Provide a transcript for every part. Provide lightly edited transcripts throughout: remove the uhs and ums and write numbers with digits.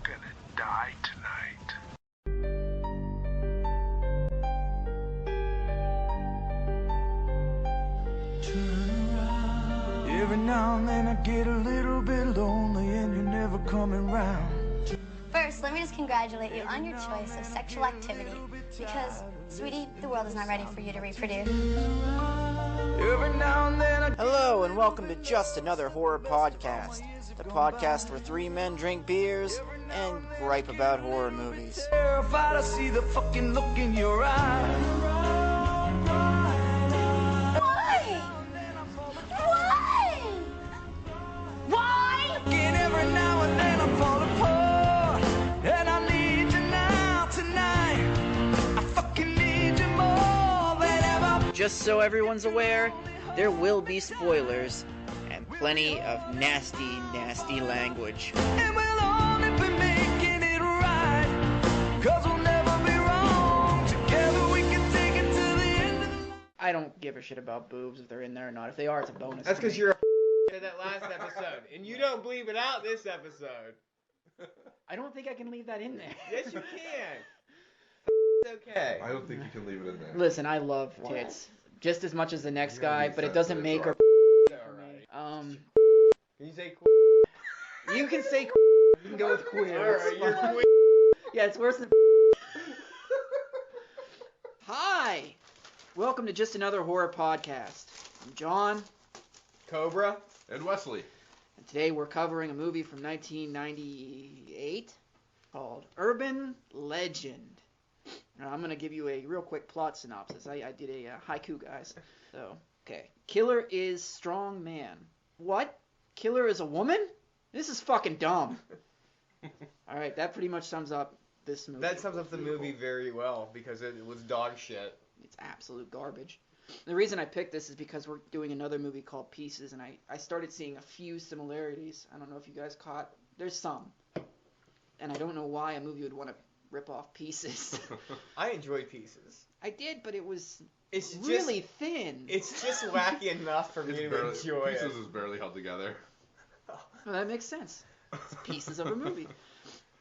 gonna die tonight. Every now and then I get a little bit lonely and you're never coming round. First, let me just congratulate you on your choice of sexual activity because, sweetie, the world is not ready for you to reproduce. Every now and then I Hello and welcome to Just Another Horror Podcast, the podcast where three men drink beers and gripe about horror movies. terrified I see the fucking look in your eyes. Why? Why? Why? And every now and then I fall apart, and I need you now tonight. I fucking need you more than ever. Just so everyone's aware, there will be spoilers and plenty of nasty, nasty language. And we'll only be making it right, 'cause we'll never be wrong. Together we can take it to the end of the line. I don't give a shit about boobs if they're in there or not. If they are, it's a bonus. That's to me. because you're a in that last episode, and you don't bleep it out this episode. I don't think I can leave that in there. Yes, you can. It's okay. I don't think you can leave it in there. Listen, I love tits just as much as the next You're gonna guy, be but it upset, doesn't but make it's or Alright. Can you say You can say you can go with queer. Alright, It's you're fine. queer. Yeah, it's worse than Hi! Welcome to Just Another Horror Podcast. I'm John, Cobra? And Wesley. and today we're covering a movie from 1998 called Urban Legend. Now, I'm going to give you a real quick plot synopsis. I did a haiku, guys. So, okay. Killer is strong man. What? Killer is a woman? This is fucking dumb. Alright, that pretty much sums up this movie. That sums up the movie very well, because it was dog shit. It's absolute garbage. The reason I picked this is because we're doing another movie called Pieces, and I started seeing a few similarities. I don't know if you guys caught. There's some. And I don't know why a movie would want to rip off Pieces. I enjoyed Pieces. I did, but it was It's just really thin. It's just wacky enough for me It's to barely, enjoy Pieces it. is barely held together. Well, that makes sense. It's pieces of a movie.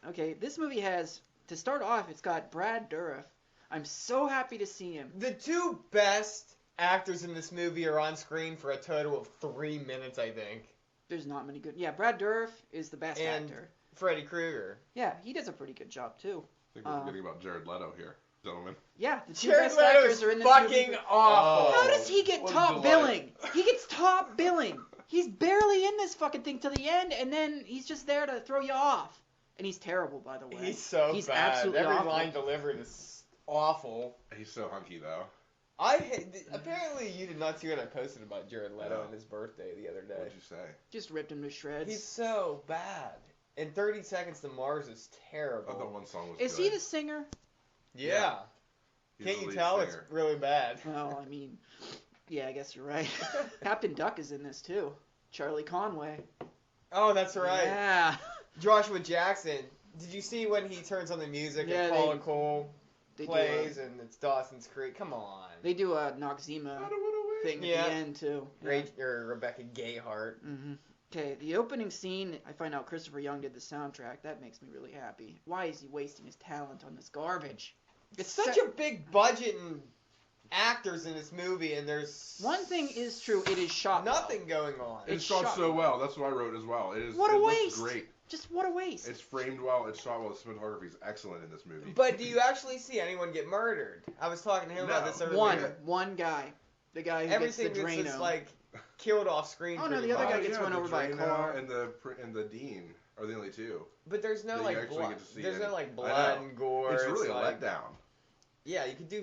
Okay, this movie has, to start off, it's got Brad Dourif. I'm so happy to see him. The two best actors in this movie are on screen for a total of 3 minutes, I think. There's not many good. Yeah, Brad Dourif is the best And actor. Freddy Krueger. Yeah, he does a pretty good job too. I think we're forgetting about Jared Leto here, gentlemen. Yeah, the two Jared best Leto's actors are in this fucking movie. awful. How does he get What a top delight. billing? He gets top billing. He's barely in this fucking thing till the end, and then he's just there to throw you off. And he's terrible, by the way. He's so He's bad. absolutely Every awful. line delivered is awful. He's so hunky, though. Apparently you did not see what I posted about Jared Leto No. and his birthday the other day. What'd you say? Just ripped him to shreds. He's so bad. And 30 Seconds to Mars is I terrible. thought one song was Is good. he the singer? Yeah. He's Can't the you lead tell singer. it's really bad? Well, I mean, yeah, I guess you're right. Captain Duck is in this too. Charlie Conway. Oh, that's right. Yeah. Joshua Jackson. Did you see when he turns on the music Yeah, and Paula Cole They plays and it's Dawson's Creek? Come on. They do a Noxzema I don't wanna wait. thing Yeah. at the end too. Or Rebecca Gayheart. Mm-hmm. Okay, the opening scene, I find out Christopher Young did the soundtrack. That makes me really happy. Why is he wasting his talent on this garbage? It's such a big budget and actors in this movie, and there's One thing is true, it is shot well. nothing going on. It's It's shot shot so well. That's what I wrote as well. It is. What a it waste. Looks great. Just what a waste. It's framed well. It's shot well. The cinematography is excellent in this movie. But do you actually see anyone get murdered? I was talking to him about No. this earlier. One guy. The guy who Everything gets the that's Drano. just like killed off screen. Oh, no, pretty the other much. guy gets run the over by a Drano car. And the Dean are the only two. But there's no that you like actually blood. get to see There's any. no like I blood know. and gore. It's really a like, letdown. Yeah, you could do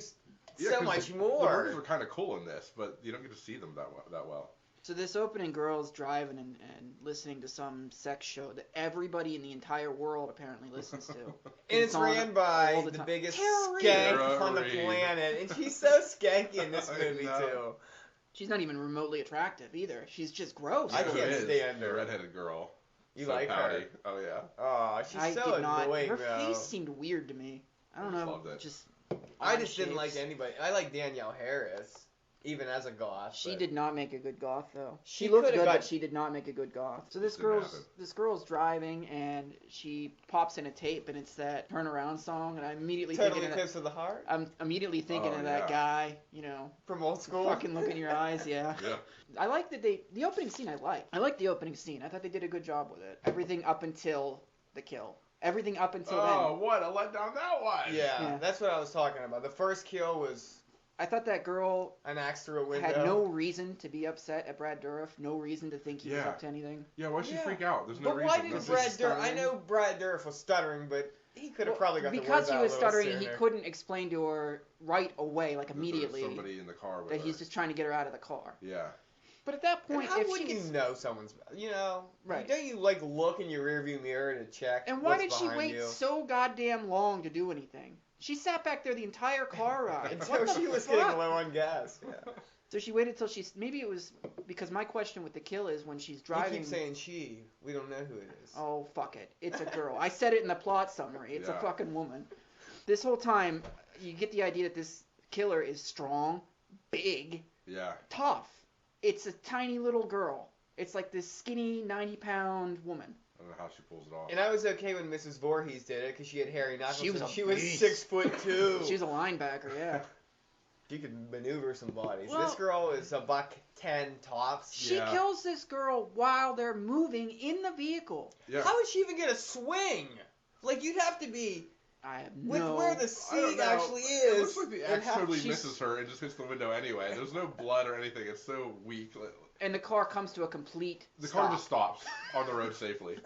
Yeah, so 'cause much the more. murders are kind of cool in this, but you don't get to see them that well. So this opening girl's driving and listening to some sex show that everybody in the entire world apparently listens to. And it's on ran all by the the time. biggest Tara Reid. skank Tara on the Reid. planet, and she's so skanky in this I movie know. too. She's not even remotely attractive either. She's just gross. I Sure can't is. stand The her. redheaded girl. You So like pouty. her? Oh yeah. Oh, she's I so did not. annoying Her though. face seemed weird to me. I don't I just know. loved it. Just I odd just didn't like shapes. anybody. I like Danielle Harris. even as a goth. She but- did not make a good goth though. She She looked could've good, got- but she did not make a good goth. So this Didn't happen. girl's driving and she pops in a tape and it's that Turnaround song and I'm immediately Totally thinking of Eclipse of the Heart I'm immediately thinking Oh, of that yeah. guy, you know, from old school. fucking look in your eyes, yeah. Yeah. I like that the opening scene I like the opening scene. I thought they did a good job with it. Everything up until the kill. Everything up until Oh, what a letdown that was. Yeah, Yeah. that's what I was talking about. The first kill was then. I thought that girl an axe through a window. had no reason to be upset at Brad Dourif, no reason to think he was Yeah. up to anything. Yeah, why'd she Yeah. freak out? There's no But reason. why did That's Brad just- Dourif? I stuttering. know Brad Dourif was stuttering, but he could have Well, probably got the because words he out was a little stuttering, he sooner. couldn't explain to her right away, like that there was immediately, somebody in the car with that her. he's just trying to get her out of the car. Yeah. But at that And point, how if would she you gets, know someone's? You know, Right. Don't you like look in your rearview mirror to check? and why what's did she behind wait you? so goddamn long to do anything? She sat back there the entire car ride. Until What the she was fuck? getting low on gas. Yeah. So she waited till she's. Maybe it was because my question with the kill is when she's You driving. keep saying she. We don't know who it is. Oh, fuck it. It's a girl. I said it in the plot summary. It's a Yeah. fucking woman. This whole time, you get the idea that this killer is strong, big, Yeah. tough. It's a tiny little girl. It's like this skinny, 90-pound woman. I don't know how she pulls it off. And I was okay when Mrs. Voorhees did it because she had hairy knuckles. She was and a she was beast. 6'2". She's a linebacker, yeah. She could maneuver some bodies. Well- This girl is a $110 tops. She Yeah. kills this girl while they're moving in the vehicle. Yeah. How would she even get a swing? Like you'd have to be I have with no... where the I don't seat know. actually It is. looks like the and axe how totally she's- misses her and just hits the window anyway. There's no blood or anything. It's so weak. And the car comes to a complete The stop. car just stops on the road safely.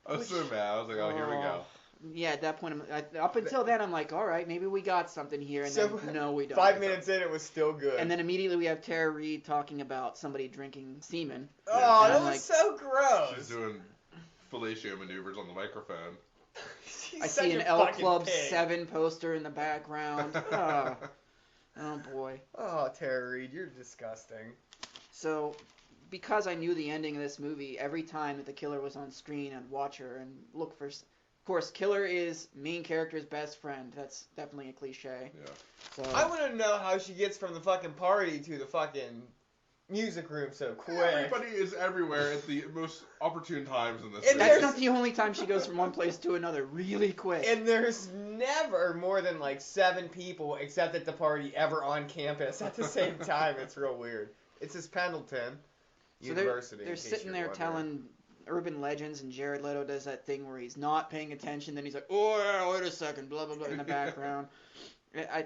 I was so mad. I was like, oh, here we go. Yeah, at that point, up until then, I'm like, all right, maybe we got something here, and So, then no, we don't. 5 minutes in, it was still good. And then immediately we have Tara Reid talking about somebody drinking semen. oh, Yeah. that I'm was like- so gross. She's doing fellatio maneuvers on the microphone. She's I such see an a L fucking Club pig. 7 poster in the background. Oh boy. Oh, Tara Reid, you're disgusting. So, because I knew the ending of this movie, every time that the killer was on screen, I'd watch her and look for. Of course, killer is main character's best friend. That's definitely a cliche. Yeah. So I want to know how she gets from the fucking party to the fucking music room so quick. Everybody is everywhere at the most opportune times in this And movie. that's not the only time she goes from one place to another really quick. And there's never more than like 7 people except at the party ever on campus at the same time. It's real weird. It's this Pendleton So University. they're in case sitting you're there wondering. telling urban legends, and Jared Leto does that thing where he's not paying attention, then he's like, oh, yeah, wait a second, blah, blah, blah, in the background.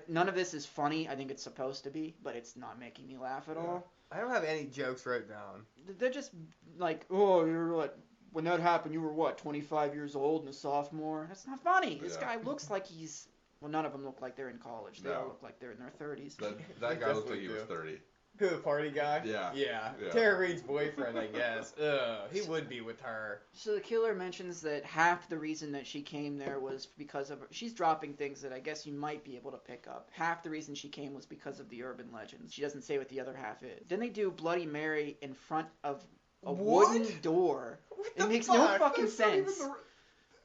None of this is funny. I think it's supposed to be, but it's not making me laugh at all. I don't have any jokes wrote down. They're just like, oh, you're what? When that happened, you were what, 25 years old and a sophomore? That's not funny. This Yeah. guy looks like he's... Well, none of them look like they're in college. They all No. look like they're in their 30s. That guy looked like he was Definitely 30. Who, the party guy? Yeah. Yeah. Yeah. Tara Reid's boyfriend, I guess. Ugh, he would be with her. So the killer mentions that half the reason that she came there was because of... She's dropping things that I guess you might be able to pick up. Half the reason she came was because of the urban legends. She doesn't say what the other half is. Then they do Bloody Mary in front of a What? wooden door. What It the makes fuck? no fucking That's not even sense.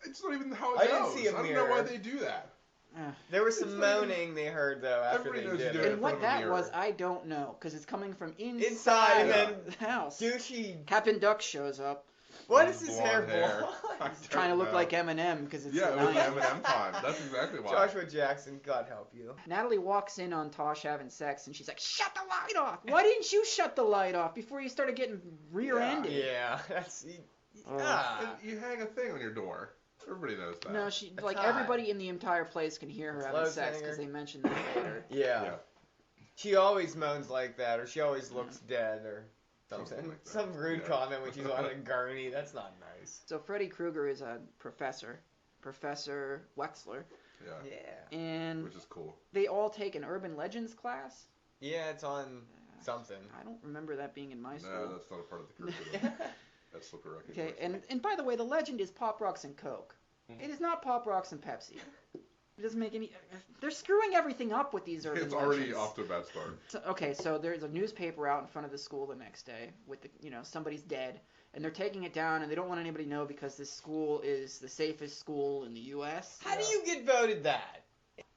it's not even how it I goes. didn't see a I don't know mirror. why they do that. There was some It's not even- moaning they heard, though, after Everybody they knows did you do it. it. in And front what of a that mirror. was, I don't know, because it's coming from Inside, inside and then the house. douchey... Captain Duck shows up, What With is his blonde hair hair. blonde? I trying to don't look know. like Eminem, because it's Yeah, the it was 90s. Eminem time. That's exactly why. Joshua Jackson, God help you. Natalie walks in on Tosh having sex, and she's like, shut the light off! Why didn't you shut the light off before you started getting rear-ended? Yeah, that's... Oh. And you hang a thing on your door. Everybody knows that. No, she A like tie. everybody in the entire place can hear her having Clothes sex hanger. because they mentioned that later. Yeah. Yeah. She always moans like that, or she always looks dead, or something. Something like that. Some rude Yeah. comment when she's on a gurney. That's not nice. So Freddy Krueger is a professor, Professor Wexler, Yeah. Yeah. and Which is cool. they all take an urban legends class. Yeah, it's on something. I don't remember that being in my school. No, that's not a part of the curriculum. That's Slippery Rock Okay, University. and by the way, the legend is Pop Rocks and Coke. Mhm. It is not Pop Rocks and Pepsi. It doesn't make any. They're screwing everything up with these urban It's already legends. off to a bad start. So there's a newspaper out in front of the school the next day with the somebody's dead, and they're taking it down, and they don't want anybody to know because this school is the safest school in the U.S. How do you get voted that?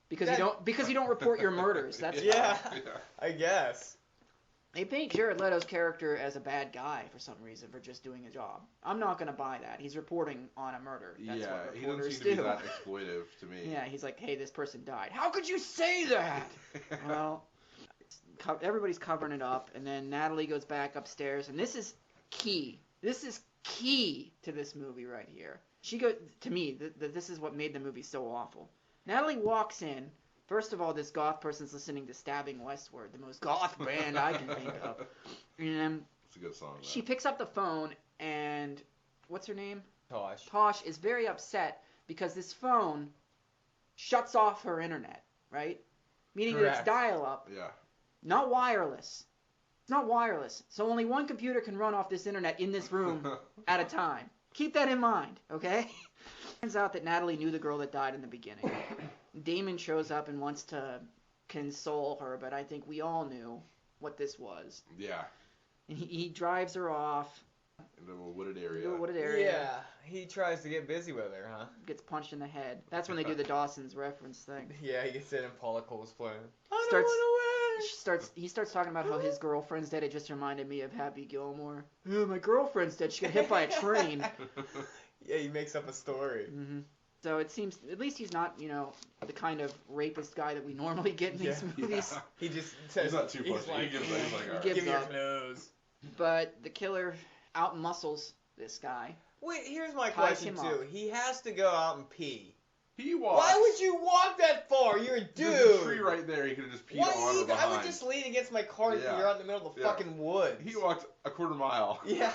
because That- you don't report your murders. That's Yeah. why. I guess. They paint Jared Leto's character as a bad guy for some reason for just doing a job. I'm not gonna buy that. He's reporting on a murder. That's Yeah, what he doesn't reporters seem to be do. that exploitive to me. Yeah, he's like, hey, this person died. How could you say that? Well, everybody's covering it up, and then Natalie goes back upstairs, and this is key. This is key to this movie right here. She goes, to me, this is what made the movie so awful. Natalie walks in. First of all, this goth person's listening to Stabbing Westward, the most goth band I can think of. And It's a good song, though. she picks up the phone, and what's her name? Tosh. Tosh is very upset because this phone shuts off her internet, right? Meaning that Correct. it's dial-up, Yeah. not wireless. It's not wireless. So only one computer can run off this internet in this room at a time. Keep that in mind, okay? Turns out that Natalie knew the girl that died in the beginning. Damon shows up and wants to console her, but I think we all knew what this was. Yeah. And he drives her off In a wooded area. to a wooded area. Yeah, he tries to get busy with her, huh? Gets punched in the head. That's when they do the Dawson's reference thing. Yeah, he gets in and Paula Cole's playing. Starts- He starts talking about how his girlfriend's dead. It just reminded me of Happy Gilmore. Oh, my girlfriend's dead. She got hit by a train. Yeah, he makes up a story. Hmm. So it seems, at least he's not, the kind of rapist guy that we normally get in these Yeah. movies. Yeah. He just says He's not too he's pushy. like, He's like, all right. gives give me your up. clothes. But the killer outmuscles this guy. Wait, here's my Ties question him too. up. He has to go out and pee. He walks. Why would you walk that far? You're a dude. There's a tree right there. He could have just peed Why on or I behind. would just lean against my car if Yeah. you're out in the middle of the Yeah. fucking woods. He walked a quarter mile. Yeah.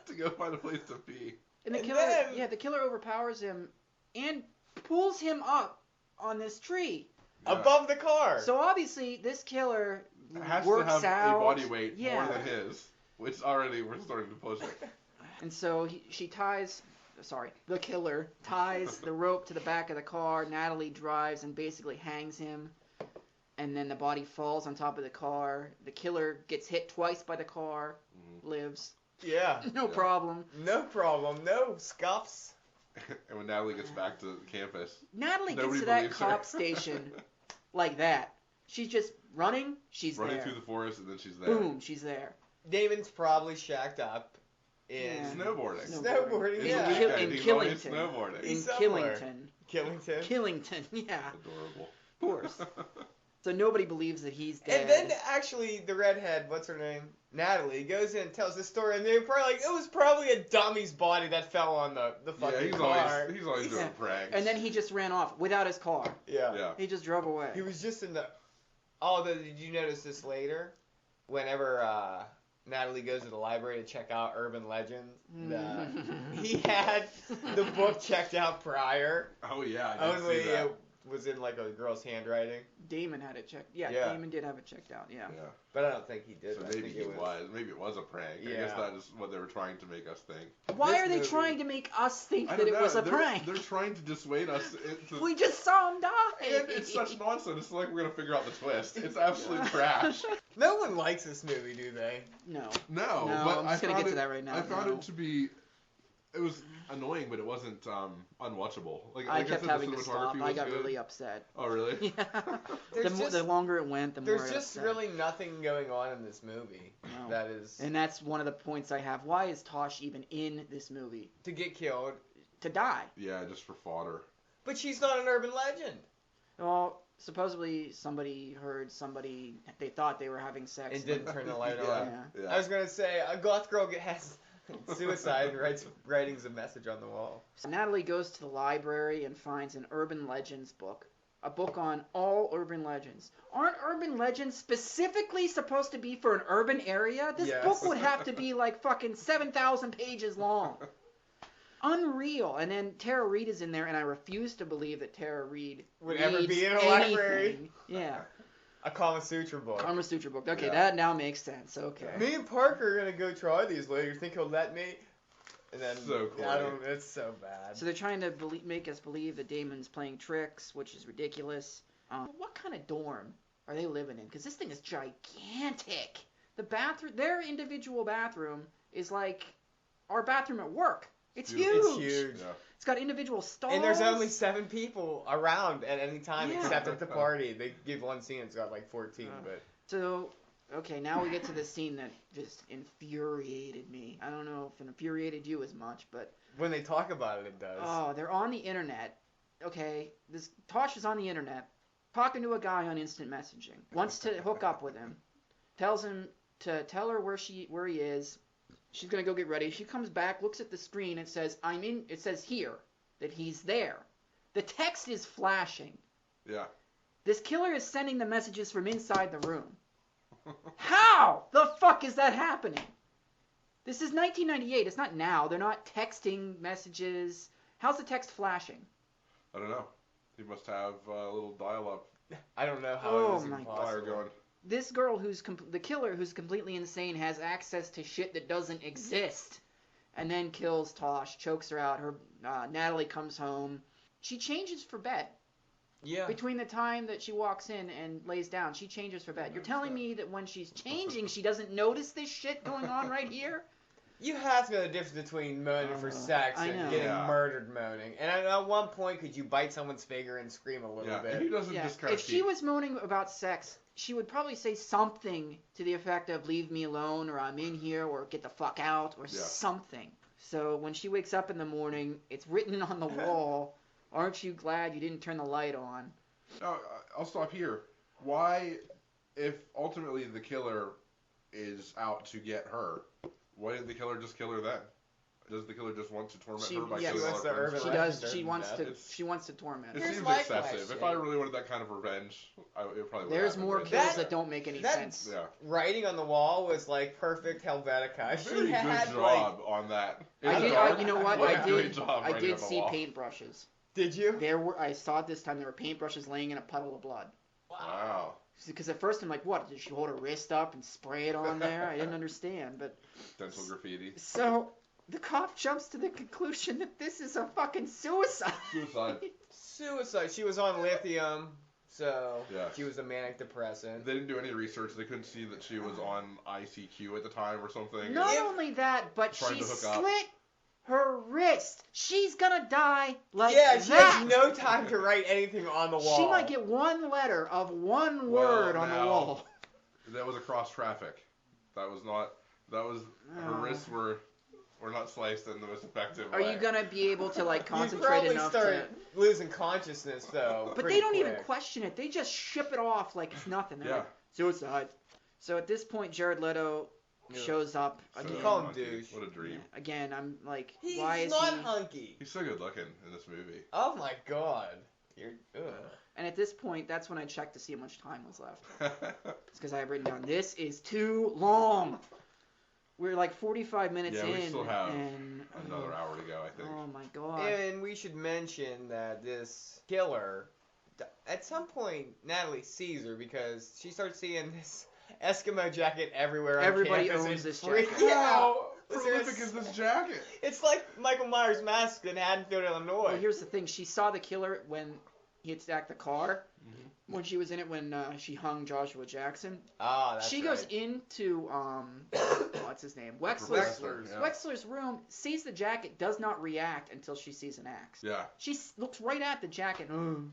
To go find a place to pee. And the And killer, then- the killer overpowers him and pulls him up on this tree. Yeah. Above the car. So obviously this killer Has works to have out. a body weight Yeah. more than his, which already we're starting to push it. And so the killer ties the rope to the back of the car. Natalie drives and basically hangs him. And then the body falls on top of the car. The killer gets hit twice by the car, lives. Yeah. No Yeah. problem. No problem. No scuffs. And when Natalie gets back to campus, Natalie gets Nobody to that believes her. cop station like that. She's just running. She's running there. through the forest, and then she's there. Boom, she's there. Damon's probably shacked up in Yeah. Snowboarding. Snowboarding, It's yeah. a weekend. In He's always Killington. snowboarding. In He's somewhere. Killington. Killington. Killington, yeah. Adorable. Of course. So nobody believes that he's dead. And then actually the redhead, what's her name? Natalie goes in and tells the story, and they're probably like, it was probably a dummy's body that fell on the Yeah, fucking he's car. always doing Yeah. pranks. And then he just ran off without his car. Yeah. Yeah. He just drove away. He was just in the. Did you notice this later? Whenever Natalie goes to the library to check out Urban Legends, he had the book checked out prior. Oh yeah, I did Only see that. it was in like a girl's handwriting, Damon had it checked. Yeah, Yeah. Damon did have it checked out. Yeah. Yeah. but I don't think he did. So I maybe think he it was. Maybe it was a prank. I guess Yeah. that is what they were trying to make us think. Why This are they movie- trying to make us think I that don't it know. was a they're, prank? They're trying to dissuade us into. We just saw him die. And it's such nonsense. It's like we're gonna figure out the twist. It's absolute trash. No one likes this movie, do they? No. No, No, but I'm just I gonna found get to it- that right now. I found No. it to be. It was annoying, but it wasn't unwatchable. Like I like kept said, having the to cinematography stop. I was got good. really upset. Oh really? Yeah. There's The just- longer it went, the more There's I just upset. really nothing going on in this movie. No. That is And that's one of the points I have. Why is Tosh even in this movie? to get killed. To die. Yeah, just for fodder. But she's not an urban legend. Well, supposedly somebody heard somebody, they thought they were having sex. And didn't turn the light Yeah. on. Yeah. Yeah. I was gonna say a goth girl has suicide and writes writings a message on the wall. So Natalie goes to the library and finds an urban legends book. A book on all urban legends. Aren't urban legends specifically supposed to be for an urban area? This Yes. book would have to be like fucking 7,000 pages long. Unreal. And then Tara Reid is in there, and I refuse to believe that Tara Reid Would ever reads be in a anything. library. Yeah. A Kama Sutra book. Kama Sutra book. Okay, Yeah. that now makes sense. Okay. Me and Parker are gonna go try these later. You think he'll let me? And then So I corny. don't. It's so bad. So they're trying to make us believe that Damon's playing tricks, which is ridiculous. What kind of dorm are they living in? Because this thing is gigantic. The bathroom, their individual bathroom, is like our bathroom at work. It's Beautiful. huge. It's huge. Yeah. It's got individual stalls. And there's only 7 people around at any time Yeah. except at the party. They give one scene, it's got like 14, but... So, okay, now we get to the scene that just infuriated me. I don't know if it infuriated you as much, but... When they talk about it, it does. Oh, they're on the internet. Okay, Tosh is on the internet, talking to a guy on instant messaging. Wants to hook up with him. Tells him to tell her where he is. She's gonna go get ready. She comes back, looks at the screen, it says, it says here, that he's there. The text is flashing. Yeah. This killer is sending the messages from inside the room. How the fuck is that happening? This is 1998. It's not now. They're not texting messages. How's the text flashing? I don't know. He must have a little dial-up I don't know how Oh it was my even wire possible. going. This girl the killer who's completely insane has access to shit that doesn't exist. And then kills Tosh, chokes her out. Natalie comes home. She changes for bed. Yeah. Between the time that she walks in and lays down, she changes for bed. You're telling me that when she's changing, she doesn't notice this shit going on right here? You have to know the difference between moaning for sex I and know. getting Yeah. murdered moaning. And at one point, could you bite someone's finger and scream a little Yeah, bit? he doesn't Yeah. just kind of If she was moaning about sex, she would probably say something to the effect of "leave me alone" or "I'm in here" or "get the fuck out" or Yeah. something. So when she wakes up in the morning, it's written on the wall, "Aren't you glad you didn't turn the light on?" I'll stop here. Why, if ultimately the killer is out to get her, why didn't the killer just kill her then? Does the killer just want to torment She- her by yes. killing all Wants her to friends? urban She legend does. She her wants death. to. It's- She wants to torment It her. Here's seems my excessive. question. If I really wanted that kind of revenge, it probably would There's happen, more but- kills that don't make any that- sense. Yeah. Writing on the wall was like perfect Helvetica. Very She had good like, job on that. In I the did. dark, You know what? what a I great did. job I writing did on the see wall. paintbrushes. did you? I saw it this time. There were paintbrushes laying in a puddle of blood. Wow. Because at first I'm like, what? Did she hold her wrist up and spray it on there? I didn't understand. But Dental graffiti. so the cop jumps to the conclusion that this is a fucking suicide. Suicide. Suicide. She was on lithium, so Yeah. she was a manic depressant. They didn't do any research. They couldn't see that she was on ICQ at the time or something. Not If- only that, but Trying she to hook up. slit her wrist. She's gonna die like Yeah, she that. has no time to write anything on the wall. She might get one letter of one Well, word on the now- wall. That was across traffic. That was not. That was her Oh. wrists were not sliced in the most effective Are way. you gonna be able to like You'd concentrate probably enough start to? losing consciousness though. But pretty they don't even quick. question it. They just ship it off like it's nothing. They're Yeah. like, suicide. So at this point, Jared Leto Yeah. shows up So again. call him hunky. douche. What a dream. Again, I'm like, He's why is not he? hunky. He's so good looking in this movie. Oh my god. You're. Ugh. And at this point, that's when I checked to see how much time was left. It's because I have written down, this is too long. We're like 45 minutes Yeah, in, we still have and Another hour to go, I think. oh my god. And we should mention that this killer, at some point, Natalie sees her because she starts seeing this Eskimo jacket everywhere on Everybody campus owns and this freaks jacket. out. How Was there a prolific s- is this jacket? It's like Michael Myers' mask in Haddonfield, Illinois. Well, here's the thing. She saw the killer when he attacked the car. When she was in it when she hung Joshua Jackson. Ah, that's She right. goes into, what's his name? Wexler's, yeah. Wexler's room, sees the jacket, does not react until she sees an axe. Yeah. She looks right at the jacket.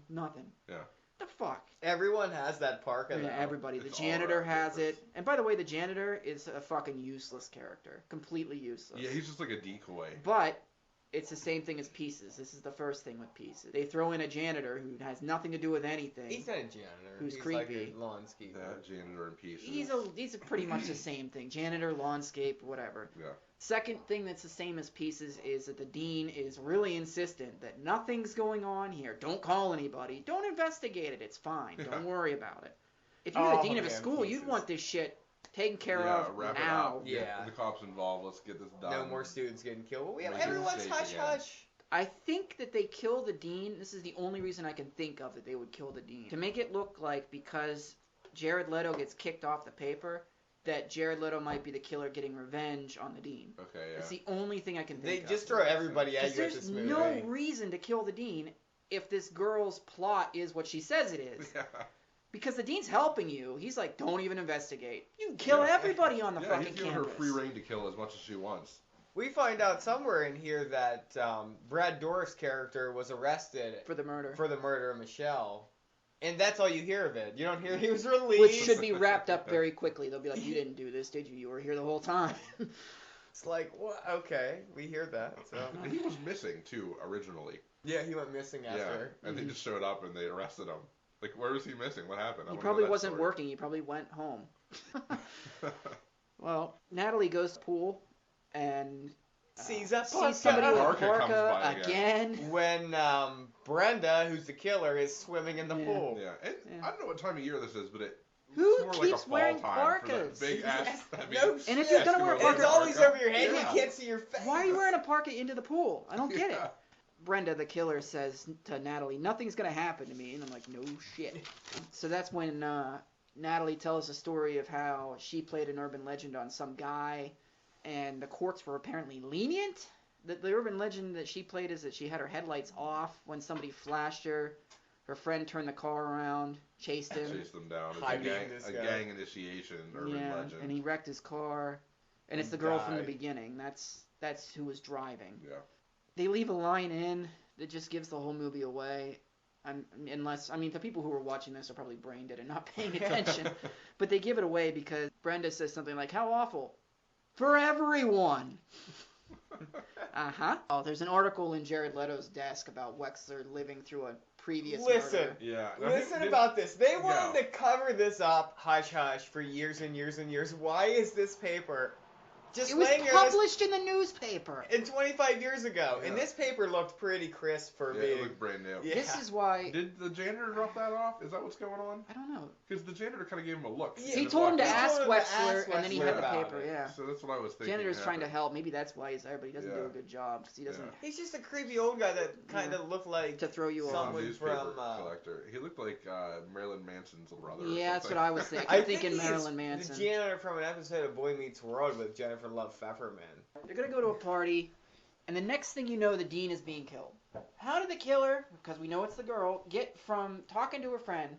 Nothing. Yeah. The fuck? Everyone has that parka. Yeah, though. everybody. The It's all janitor around has purpose. it. And by the way, the janitor is a fucking useless character. Completely useless. Yeah, he's just like a decoy. But it's the same thing as Pieces. This is the first thing with Pieces. They throw in a janitor who has nothing to do with anything. He's not a janitor. Who's He's creepy. like a lawnskeeper. That janitor in pieces. He's pretty much the same thing. Janitor, lawnscape, whatever. Yeah. Second thing that's the same as Pieces is that the dean is really insistent that nothing's going on here. Don't call anybody. Don't investigate it. It's fine. Yeah. Don't worry about it. If you're Oh, the dean of a man, school, you'd Pieces. want this shit taken care Yeah, of wrap now. it up. Yeah. Get the cops involved. Let's get this done. No more students getting killed. Well, we have Make it everyone's safe hush again. hush. I think that they kill the dean. This is the only reason I can think of that they would kill the dean. To make it look like because Jared Leto gets kicked off the paper, that Jared Leto might be the killer getting revenge on the dean. Okay, yeah. That's the only thing I can They think of. just throw everybody at 'Cause you at there's this movie. no reason to kill the dean if this girl's plot is what she says it is. Yeah. Because the dean's helping you. He's like, don't even investigate. You can kill Yeah. everybody on the Yeah, fucking he's giving campus. her free reign to kill as much as she wants. We find out somewhere in here that Brad Dourif's character was arrested For the murder. for the murder of Michelle. And that's all you hear of it. You don't hear he was released. Which should be wrapped up very quickly. They'll be like, you didn't do this, did you? You were here the whole time. It's like, what? Okay, we hear that. So And he was missing too originally. yeah, he went missing after. Yeah, and they just showed up and they arrested him. Like, where was he missing? What happened? I He wanna know probably that wasn't story. working. He probably went home. Well, Natalie goes to the pool and Sees a sees somebody with a Parka comes parka by again. again. When Brenda, who's the killer, is swimming in the Yeah. pool. Yeah, and Yeah. I don't know what time of year this is, but Who it's more like a keeps fall wearing time parkas? For that big ass. heavy- No And if shit. you're gonna wear a Eskimo parka, It's always parka. over your head. Yeah. You can't see your face. Why are you wearing a parka into the pool? I don't get it. Yeah. Brenda, the killer, says to Natalie, nothing's going to happen to me. And I'm like, no shit. So that's when Natalie tells a story of how she played an urban legend on some guy, and the courts were apparently lenient. The urban legend that she played is that she had her headlights off when somebody flashed her. Her friend turned the car around, chased him. Chase them down. It's High a beam gang, this a guy. gang initiation urban Yeah, legend. and he wrecked his car. And it's the And girl from the died. beginning. That's who was driving. Yeah. They leave a line in that just gives the whole movie away. The people who are watching this are probably brain dead and not paying attention. But they give it away because Brenda says something like, how awful. For everyone. Uh-huh. Oh, there's an article in Jared Leto's desk about Wexler living through a previous Listen. murder. Yeah. and I think Listen this- about this. They wanted Yeah. to cover this up hush hush for years and years and years. Why is this paper just It was laying here published in the newspaper. in 25 years ago? And Yeah. this paper looked pretty crisp for Yeah, being. it looked brand new. Yeah. This is why... Did the janitor drop that off? Is that what's going on? I don't know. Because the janitor kind of gave him a look. Yeah. He and then told him to walked out. ask told him to Wexler, ask and then he Wexler had the about paper, it. yeah. So that's what I was thinking. Janitor's trying to happened. help. Maybe that's why he's there, but he doesn't do Yeah. a good job because he doesn't Yeah. He's just a creepy old guy that kind of looked like to throw you Some off. someone newspaper from. collector. He looked like Marilyn Manson's brother. or Yeah, that's what something. I was thinking. I I'm think thinking he's Marilyn Manson. the janitor from an episode of Boy Meets World with Jennifer Love Pfefferman. They're gonna go to a party, and the next thing you know, the dean is being killed. How did the killer, because we know it's the girl, get from talking to her friend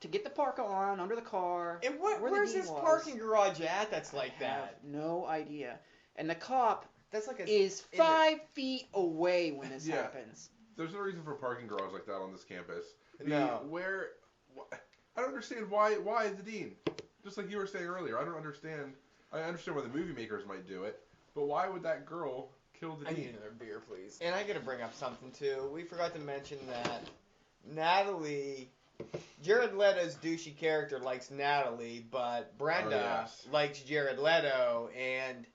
to get the parka on under the car? And where the where's dean this was? parking garage at that's like I have that? no idea. And the cop That's like a. is in the- 5 feet away when this Yeah. happens. There's no reason for a parking garage like that on this campus. No. I don't understand why the dean. Just like you were saying earlier, I don't understand. I understand why the movie makers might do it, but why would that girl kill the I dean? need another beer, please. And I gotta bring up something too. We forgot to mention that Natalie, Jared Leto's douchey character likes Natalie, but Brenda Oh, yes. likes Jared Leto and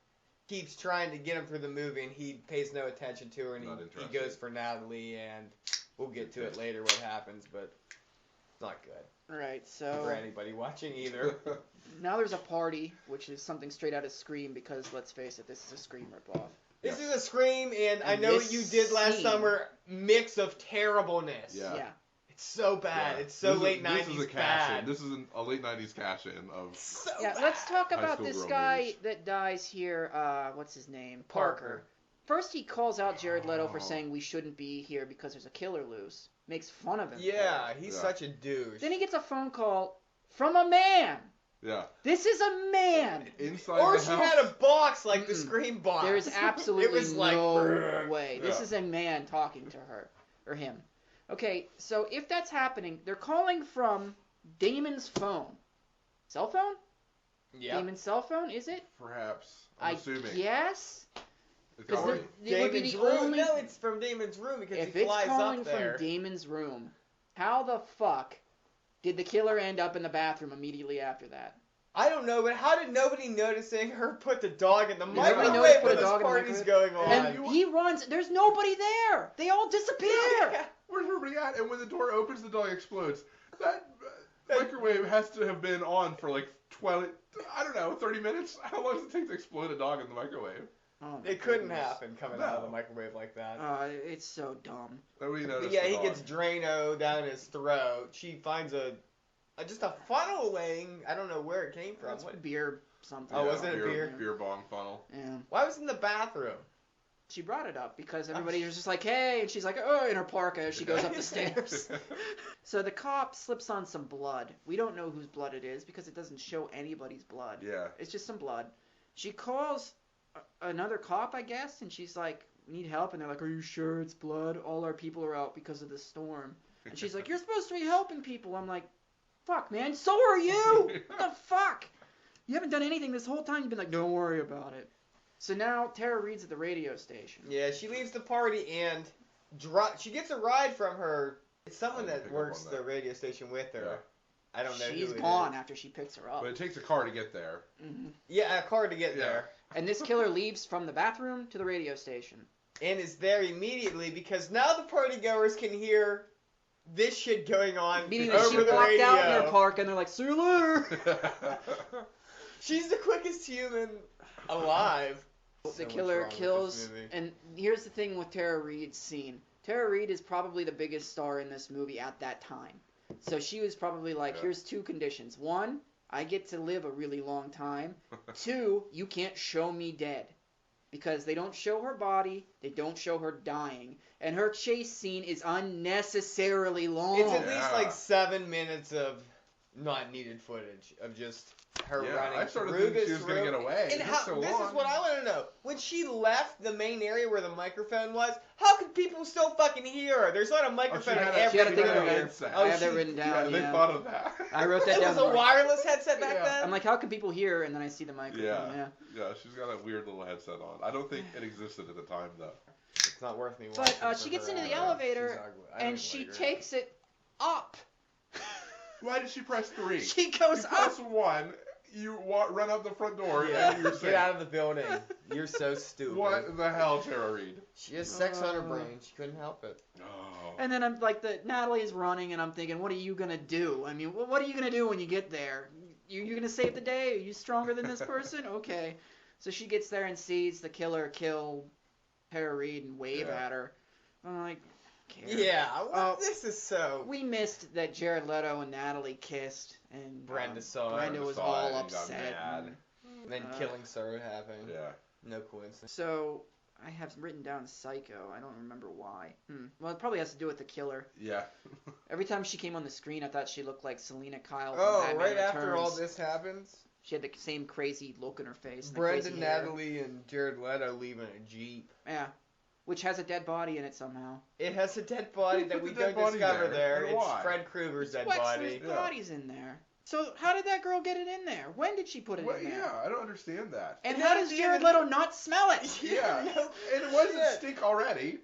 keeps trying to get him through the movie, and he pays no attention to her, and Not he interested. goes for Natalie, and we'll get to it later what happens, but it's not good Right, for so anybody watching either. now there's a party, which is something straight out of Scream, because let's face it, this is a Scream ripoff. This is a Scream, and I And know this what you did last scene- summer, mix of terribleness. Yeah. It's so bad. Yeah. It's so This late is, 90s This is a bad. cash-in. This is a late 90s cash-in of... So Yeah, bad. let's talk High about school this girl guy movies. that dies here. What's his name? Parker. First, he calls out Jared Leto for Oh. saying we shouldn't be here because there's a killer loose. Makes fun of him. Yeah, he's Yeah. such a douche. Then he gets a phone call from a man. Yeah. This is a man. Inside Or the she house. had a box like the Mm-mm. Scream box. There is it absolutely was like, no brrr. way. This Yeah. is a man talking to her or him. Okay, so if that's happening, they're calling from Damon's phone. Cell phone? Yep. Damon's cell phone? Is it? Perhaps. I'm assuming. Yes. It's Because gotta be. it would be Damon's the room? only. No, it's from Damon's room because If he it's flies calling up there. from Damon's room, how the fuck did the killer end up in the bathroom immediately after that? I don't know, but how did nobody noticing her put the dog in the Nobody microwave noticed put when a this dog in the party's microwave? going on? And he runs. There's nobody there. They all disappear. Yeah. Where's everybody at? And when the door opens, the dog explodes. That That- microwave has to have been on for like 12, I don't know, 30 minutes? How long does it take to explode a dog in the microwave? Oh my It couldn't goodness. happen coming out of the No. microwave like that. It's so dumb. Nobody But noticed yeah, the he dog. gets Drano down his throat. She finds just a funnel laying. I don't know where it came from. That's What? beer something. Oh, was it a beer? Beer bong funnel. Yeah. Why was it in the bathroom? She brought it up because everybody was just like, hey, and she's like, oh, in her parka as she goes up the stairs. So the cop slips on some blood. We don't know whose blood it is because it doesn't show anybody's blood. Yeah. It's just some blood. She calls another cop, I guess, and she's like, "We need help," and they're like, "Are you sure it's blood? All our people are out because of the storm." And she's like, "You're supposed to be helping people." I'm like, "Fuck, man, so are you! What the fuck? You haven't done anything this whole time. You've been like, don't worry about it." So now Tara Reid's at the radio station. Yeah, she leaves the party and she gets a ride from her. It's someone I didn't that pick up works on the that. radio station with her. Yeah. I don't know She's who it gone is. after she picks her up. But it takes a car to get there. Hmm. Yeah, a car to get Yeah. there. And this killer leaves from the bathroom to the radio station. And is there immediately because now the party goers can hear this shit going on Meaning that over she the walked radio. out in their park and they're like, "See you later." She's the quickest human alive. The So much killer wrong with this kills, movie. and here's the thing with Tara Reid's scene. Tara Reid is probably the biggest star in this movie at that time. So she was probably like, Yeah. here's two conditions. One, I get to live a really long time. Two, you can't show me dead. Because they don't show her body, they don't show her dying. And her chase scene is unnecessarily long. It's at Yeah. least like 7 minutes of not needed footage of just her Yeah, running I started through thinking she this was gonna room. get away. And It how, took so this long. is what I want to know. When she left the main area where the microphone was, how could people still fucking hear her? There's not a microphone had in a- every she had a thing room. in her ear. headset. I have she- that written Yeah, down. they Yeah, thought of that. I wrote that It down. was a wireless headset back Yeah. then? I'm like, how can people hear? And then I see the microphone. Yeah. Yeah. Yeah, she's got a weird little headset on. I don't think it existed at the time, though. It's not worth me watching. But for she gets her. into the She's elevator, ugly. I don't and even she like her. takes it up. Why did she press 3? She goes you up. press 1, you run out the front door, Yeah, and you're safe. get out of the building. You're so stupid. What the hell, Tara Reid? She has sex on her brain. She couldn't help it. Oh. And then I'm like, Natalie is running, and I'm thinking, what are you gonna do? I mean, what are you gonna do when you get there? You gonna save the day? Are you stronger than this person? Okay. So she gets there and sees the killer kill Tara Reid and wave Yeah. at her. I'm like, care. Yeah, Oh. this is so. We missed that Jared Leto and Natalie kissed, and Brenda saw it. Brenda was saw all it and got upset. mad. And then killing started happening. Yeah. No coincidence. So I have written down Psycho. I don't remember why. Well, it probably has to do with the killer. Yeah. Every time she came on the screen, I thought she looked like Selena Kyle. From Oh, Batman right after Returns. all this happens, She had the same crazy look in her face. and the Brenda, crazy hair. Natalie, and Jared Leto leave in a Jeep. Yeah. Which has a dead body in it somehow. It has a dead body Who that put we the dead don't body discover there? there. And It's why? Fred Krueger's dead Wexler's body. Yeah. body's in there. So how did that girl get it in there? When did she put it Well, in there? yeah, I don't understand that. And And how then does at the Jared end- Leto not smell it? Yeah. no And it wasn't shit. stink already.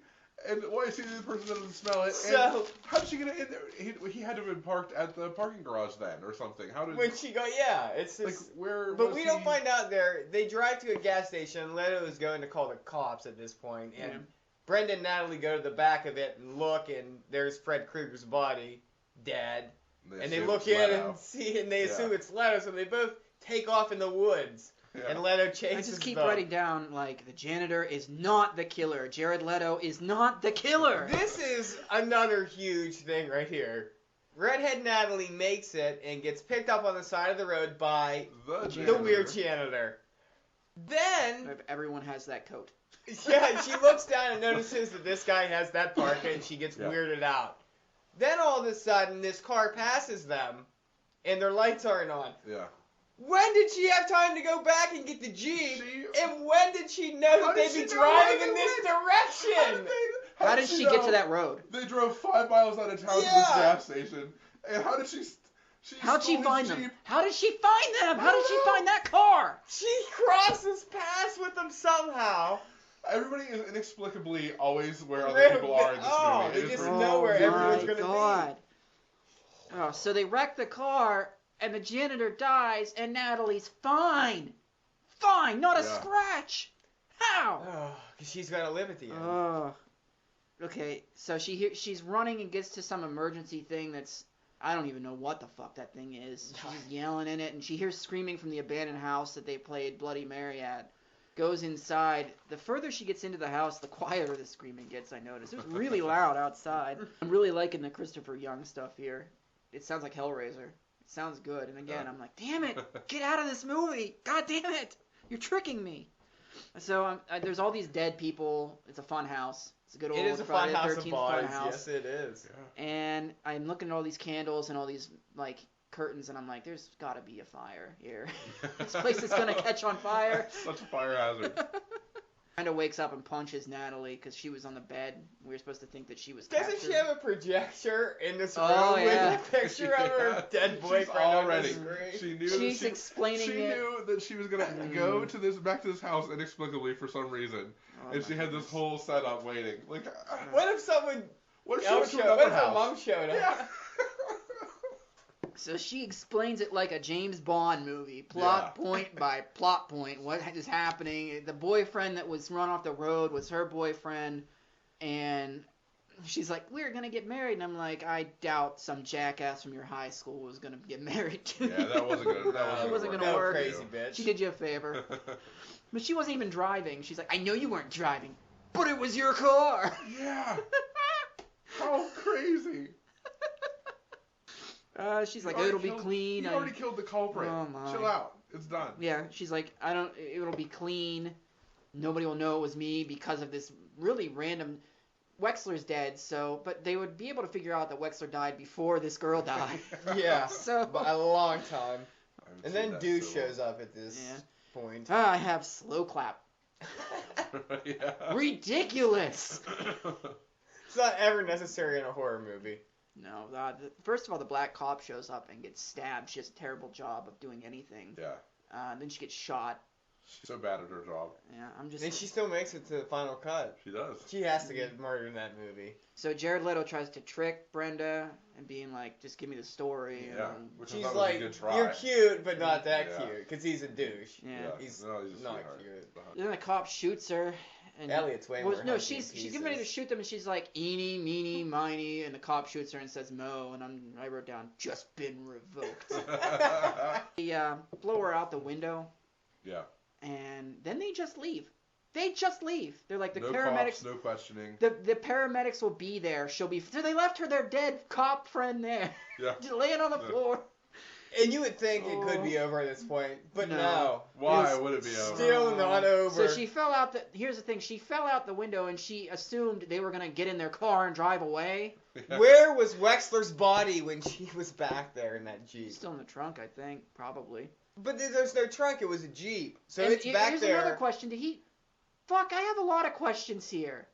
And why is he the person that doesn't smell it? So- and how did she get it in there? He had to have been parked at the parking garage then, or something. How did? When she go, yeah, it's like just. where? But was we don't he- find out there. They drive to a gas station. Leto is going to call the cops at this point, and Yeah. Brenda and Natalie go to the back of it and look, and there's Fred Krueger's body, dead. And they assume look it's in Leto. and see, and they Yeah. assume it's Leto, so they both take off in the woods, Yeah. and Leto I chases just keep them. writing down, like, the janitor is not the killer. Jared Leto is not the killer. This is another huge thing right here. Redhead Natalie makes it and gets picked up on the side of the road by the the weird janitor. Then, Everyone has that coat. yeah, she looks down and notices that this guy has that parka, and she gets Yeah. weirded out. Then all of a sudden, this car passes them, and their lights aren't on. Yeah. When did she have time to go back and get the Jeep? And when did she know How that did they'd be she know where driving they in this went? direction? How did she get to that road? They drove 5 miles out of town to this Yeah. gas station. And how did she How'd she stole his find them? Jeep? How did she find them? How did she I don't know. find that car? She crosses paths with them somehow. Everybody is inexplicably always where other They- people are in this oh, movie. they It is just ridiculous. know where everyone's my gonna be. God. Oh, so they wreck the car, and the janitor dies, and Natalie's fine. Fine, not a Yeah. scratch. How? Oh, 'cause she's gotta live at the end. Oh. Okay, so she's running and gets to some emergency thing that's, I don't even know what the fuck that thing is. She's yelling in it, and she hears screaming from the abandoned house that they played Bloody Mary at. Goes inside. The further she gets into the house, the quieter the screaming gets, I noticed. It was really loud outside. I'm really liking the Christopher Young stuff here. It sounds like Hellraiser. It sounds good. And again, Yeah. I'm like, damn it, get out of this movie. God damn it. You're tricking me. So there's all these dead people. It's a fun house. It's a good old It is a Friday fun the house of 13th boys. fun house. Yes, it is. Yeah. And I'm looking at all these candles and all these like curtains, and I'm like, there's got to be a fire here. This place is gonna catch on fire. Such a fire hazard. Brenda wakes up and punches Natalie because she was on the bed. We were supposed to think that she was Doesn't captured. she have a projector in this room Oh, yeah. with a picture of her dead She's boyfriend already. on the screen? She knew. She's she, explaining She it. knew that she was gonna go to back to this house inexplicably for some reason, Oh, and my she had this goodness. whole setup waiting. Like, What if someone what if she else went to showed? another What if her house? mom showed up? Yeah. So she explains it like a James Bond movie, plot point by plot point. What is happening? The boyfriend that was run off the road was her boyfriend, and she's like, "We're gonna get married," and I'm like, "I doubt some jackass from your high school was gonna get married to Yeah, that wasn't gonna. That wasn't work gonna out work. for Crazy you. bitch. She did you a favor, but she wasn't even driving. She's like, "I know you weren't driving, but it was your car." Yeah. How crazy. She's like, You already "It'll be killed- clean." You already killed the culprit. Oh, my. Chill out. It's done. Yeah, she's like, it'll be clean. Nobody will know it was me because of this really random. Wexler's dead, but they would be able to figure out that Wexler died before this girl died. Yeah, So, by a long time. I haven't And seen then that Deuce so long. shows up at this point. I have slow clap. Yeah. Ridiculous. It's not ever necessary in a horror movie. No, first of all, the black cop shows up and gets stabbed. She does a terrible job of doing anything. Yeah. Then she gets shot. She's so bad at her job. Yeah, I'm just. And she still makes it to the final cut. She does. She has to get murdered in that movie. So Jared Leto tries to trick Brenda and being like, "Just give me the story." Yeah. And, Which I She's thought was like, a good try. "You're cute, but not that Yeah. cute," because he's a douche. yeah. He's No, he's a not sweetheart. cute. Then the cop shoots her. And Elliot's way well, more no, healthy in she's getting ready to pieces. shoot them, and she's like, "Eeny, meeny, miny," and the cop shoots her and says, "Mo," and I wrote down, "Just been revoked." They blow her out the window, Yeah. and then they just leave. They just leave. They're like, the No paramedics. cops, no questioning. The paramedics will be there. She'll be. So they left their dead cop friend there, Yeah. just laying on the Yeah. floor. And you would think it could be over at this point, but No. no. Why It's would it be over? Still not over. So she fell out the. Here's the thing. She fell out the window, and she assumed they were gonna get in their car and drive away. Where was Wexler's body when she was back there in that Jeep? Still in the trunk, I think, probably. But there's no trunk. It was a Jeep. So And it's back here's there. another question. Fuck, I have a lot of questions here.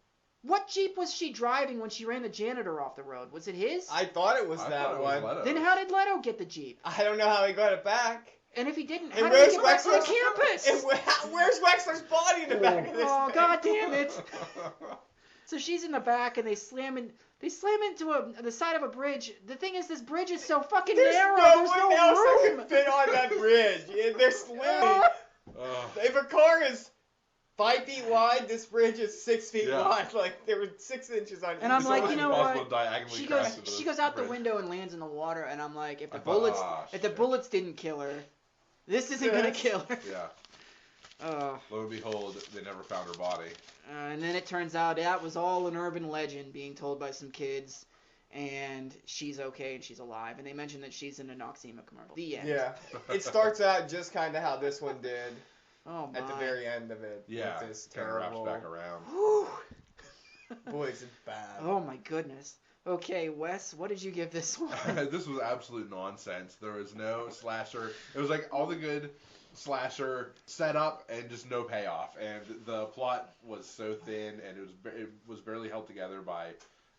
What Jeep was she driving when she ran the janitor off the road? Was it his? I thought it was I that thought it was one. Leto. Then how did Leto get the Jeep? I don't know how he got it back. And if he didn't, And how did he where's get back to the Wexler's campus? And where's Wexler's body in the back of this Oh, thing? God damn it. So she's in the back, and they slam into the side of a bridge. The thing is, this bridge is so fucking There's narrow. no There's one no else that room. can fit on that bridge. There's literally, Ugh. if a car is 5 feet wide, this bridge is 6 feet Yeah. wide. Like there were 6 inches on. And I'm each like, side. you know impossible what? to diagonally She crash goes. into She this goes out the bridge. window and lands in the water. And I'm like, if the I thought, bullets, ah, if the shit. bullets didn't kill her, this isn't gonna kill her. Yeah. Oh. Lo and behold, they never found her body. And then it turns out that was all an urban legend being told by some kids, and she's okay and she's alive. And they mentioned that she's in a Noxema commercial. The end. Yeah, it starts out just kind of how this one did Oh my. at the very end of it. Yeah. with this Kind of wraps terrible. back around. Whew. Boys, it's bad. Oh my goodness. Okay, Wes, what did you give this one? This was absolute nonsense. There was no slasher. It was like all the good slasher setup and just no payoff. And the plot was so thin, and it was barely held together by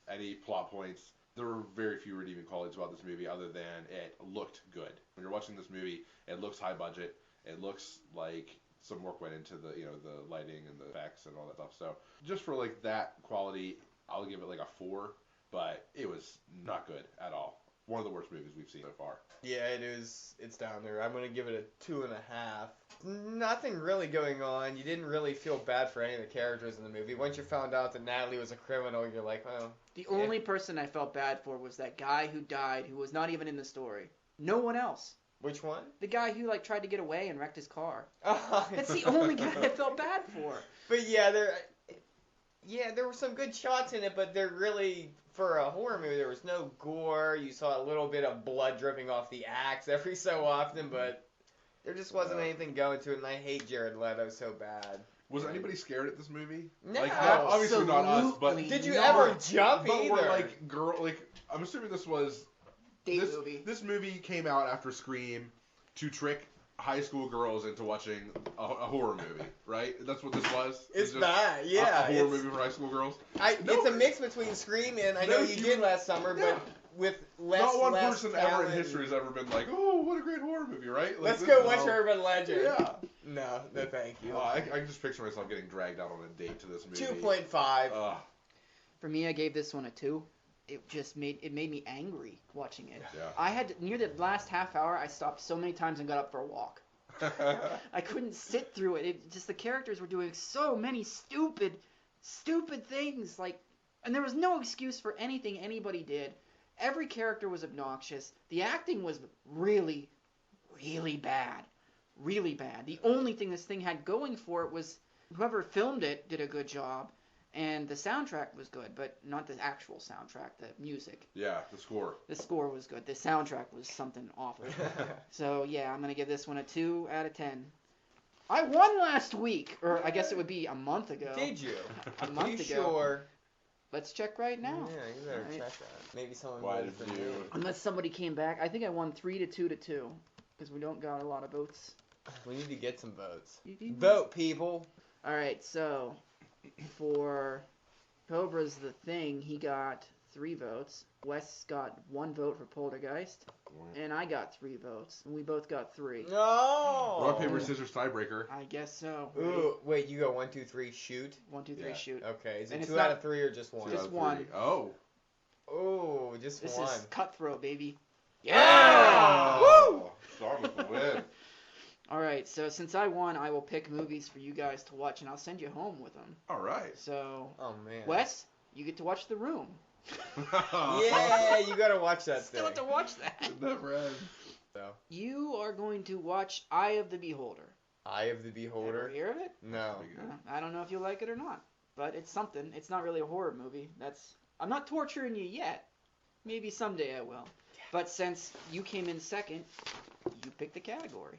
any plot points. There were very few redeeming qualities about this movie, other than it looked good. When you're watching this movie, it looks high budget. It looks like some work went into the the lighting and the effects and all that stuff. So just for like that quality, I'll give it like a 4. But it was not good at all. One of the worst movies we've seen so far. Yeah, it is. It's down there. I'm gonna give it a 2.5. Nothing really going on. You didn't really feel bad for any of the characters in the movie. Once you found out that Natalie was a criminal, you're like, well. The only person I felt bad for was that guy who died, who was not even in the story. No one else. Which one? The guy who tried to get away and wrecked his car. Oh, That's the only guy I felt bad for. But yeah, there were some good shots in it, but they're really, for a horror movie, there was no gore. You saw a little bit of blood dripping off the axe every so often, but there just wasn't anything going to it, and I hate Jared Leto so bad. Was anybody scared at this movie? No. Like, obviously not us, but Absolutely Did you not. ever jump but either? we're like I'm assuming this was Date movie. This movie came out after Scream to trick high school girls into watching a horror movie, right? That's what this was. It's just bad, yeah. A horror movie for high school girls. It's a mix between Scream and I know you did last summer, Yeah. but with less. Not one less person ever in talent. history has ever been like, "Oh, what a great horror movie!" Right? Like, Let's this go is watch how- Urban Legend. Yeah. No, thank you. I can just picture myself getting dragged out on a date to this movie. 2.5. For me, I gave this one a 2. It made me angry watching it. Yeah. I had to, near the last half hour, I stopped so many times and got up for a walk. I couldn't sit through it. It just the characters were doing so many stupid things. And there was no excuse for anything anybody did. Every character was obnoxious. The acting was really, really bad. Really bad. The only thing this thing had going for it was whoever filmed it did a good job. And the soundtrack was good, but not the actual soundtrack, the music. Yeah, the score. The score was good. The soundtrack was something awful. So, yeah, I'm going to give this one a 2 out of 10. I won last week, or I guess it would be a month ago. Did you? A month you ago. Sure? Let's check right now. Yeah, you better Alright. check that. Maybe someone Why voted did for you- me. Unless somebody came back. I think I won 3-2 to 2, because we don't got a lot of votes. We need to get some votes. You- Vote, people. All right, so for Cobra's The Thing, he got 3 votes. Wes got 1 vote for Poltergeist, and I got 3 votes, and we both got 3. No. Rock, paper, scissors, tiebreaker. I guess so. right? Ooh, wait, you go 1, 2, 3, shoot. 1, 2, 3, Yeah. shoot. Okay, is And it it's 2 out not- of 3 or just 1? Two out Just of one. three. Oh. Oh, just This one. is cutthroat, baby. Oh. Start with the win. All right, so since I won, I will pick movies for you guys to watch, and I'll send you home with them. All right. So, Oh man. Wes, you get to watch The Room. Yeah, you gotta watch that Still have thing. to watch that. It never ends. So, You are going to watch Eye of the Beholder. Eye of the Ever Beholder. hear of it? No. Pretty good. I don't know if you'll like it or not, but it's something. It's not really a horror movie. I'm not torturing you yet. Maybe someday I will. But since you came in second, you pick the category.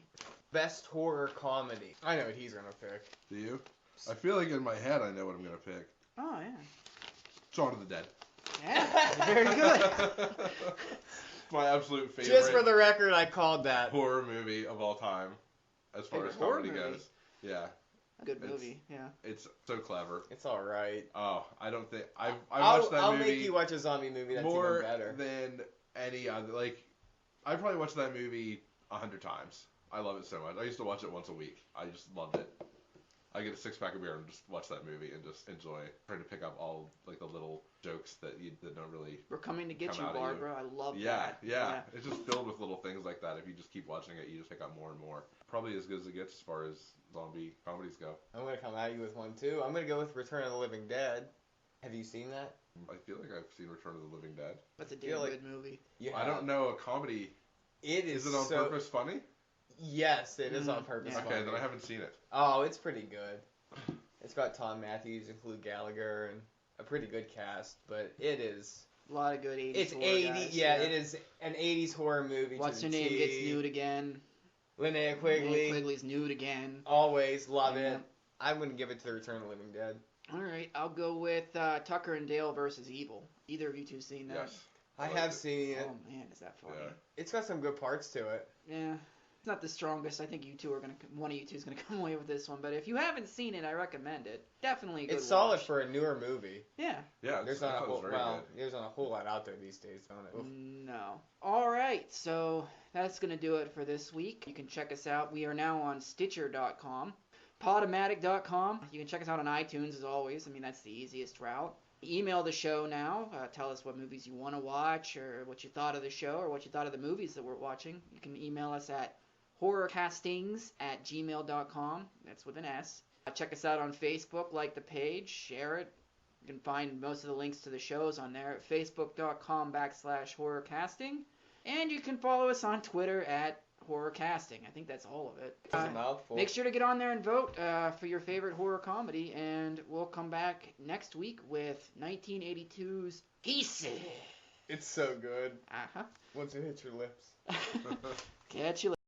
Best horror comedy. I know what he's gonna pick. Do you? I feel like in my head I know what I'm gonna pick. Oh yeah. Shaun of the Dead. Yeah, very good. My absolute favorite Just for the record, I called that. horror movie of all time, as far Favorite as horror comedy movie? goes. Yeah, A good It's- movie. Yeah. it's so clever. It's all right. Oh, I don't think I I'll watched that I'll movie make you watch a zombie movie that's more even better. than any other. Like, I probably watched that movie 100 times. I love it so much. I used to watch it once a week. I just loved it. I get a 6-pack of beer and just watch that movie and just enjoy. Trying to pick up all like the little jokes that don't really. We're coming to get Come you, out of you. Barbara. I love Yeah, that. yeah. It's just filled with little things like that. If you just keep watching it, you just pick up more and more. Probably as good as it gets as far as zombie comedies go. I'm gonna come at you with one too. I'm gonna go with Return of the Living Dead. Have you seen that? I feel like I've seen Return of the Living Dead. That's a Feel damn like- good movie. You I don't know a comedy. It Is it on so, purpose funny? Yes, it is on purpose. Yeah. Okay, funny. then I haven't seen it. Oh, it's pretty good. It's got Tom Matthews and Luke Gallagher and a pretty good cast, but it is. A lot of good 80s It's horror 80. guys, Yeah, it is an 80s horror movie. What's to her the name T. gets nude again. Linnea Linnea Quigley. Quigley's nude again. Always love Yeah. it. I'm gonna give it to Return of the Living Dead. All right, I'll go with Tucker and Dale versus Evil. Either of you two seen that? Yes. I liked have it. seen it. Oh man, is that funny? Yeah. It's got some good parts to it. Yeah. It's not the strongest. I think one of you two is gonna come away with this one. But if you haven't seen it, I recommend it. Definitely a good It's solid watch. for a newer movie. Yeah. Yeah, There's I not a thought it was whole very good. there's not a whole lot out there these days, don't it? No. All right, so that's going to do it for this week. You can check us out. We are now on Stitcher.com, Podomatic.com. You can check us out on iTunes as always. I mean, that's the easiest route. Email the show now. Tell us what movies you want to watch or what you thought of the show or what you thought of the movies that we're watching. You can email us at horrorcastings@gmail.com. That's with an S. Check us out on Facebook. Like the page. Share it. You can find most of the links to the shows on there at facebook.com/horrorcasting. And you can follow us on Twitter at horrorcasting. I think that's all of it. It's a mouthful. Make sure to get on there and vote for your favorite horror comedy. And we'll come back next week with 1982's Pieces. It's so good. Uh-huh. Once it hits your lips. Catch you later.